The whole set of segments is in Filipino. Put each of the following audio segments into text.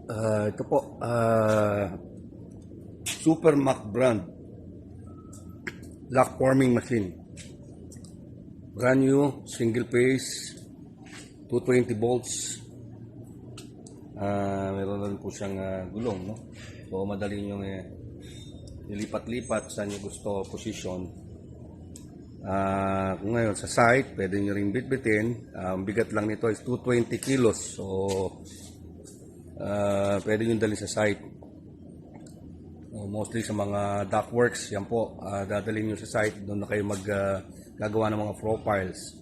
Ito po, Super Mac brand lock forming machine. Brand new, single phase, 220 volts. Meron rin po siyang gulong, no? So madali nyo ilipat-lipat saan nyo gusto position. Kung ngayon sa site, pwede nyo rin bitbitin. Ang bigat lang nito is 220 kilos. So pwede nyo dali sa site. Mostly sa mga ductworks, yan po, dadalhin nyo sa site. Doon na kayo gagawa ng mga profiles.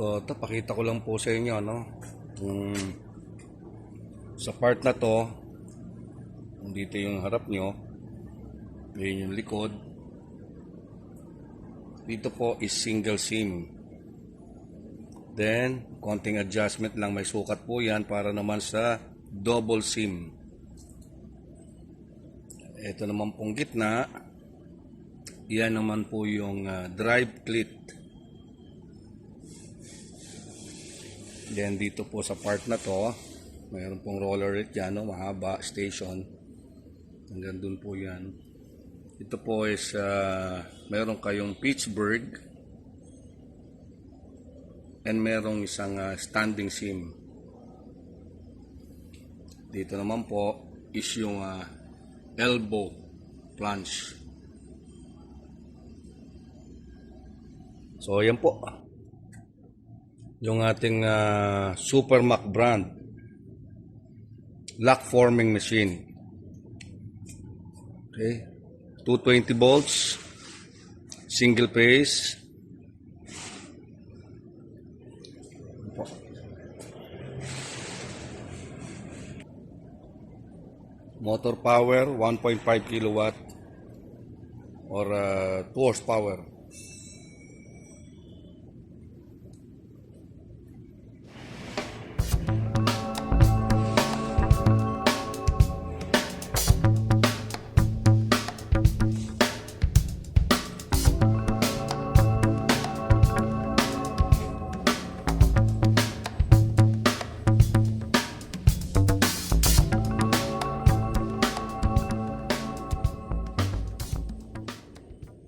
So, ito, pakita ko lang po sa inyo, no? Sa part na to, dito yung harap nyo, yun yung likod. Dito po is single SIM. Then, konting adjustment lang, may sukat po yan para naman sa double SIM. Ito naman pong gitna, yan naman po yung drive clit. Then dito po sa part na to, mayroon pong roller rate dyan, no? Mahaba, station. Hanggang dun po yan. Ito po is, mayroon kayong Pittsburgh. And mayroong isang standing SIM. Dito naman po is yung elbow flange. So yan po. Yung ating Super Mac brand lock forming machine. Okay, 220 volts, single phase. Motor power 1.5 kilowatt or 2 horsepower.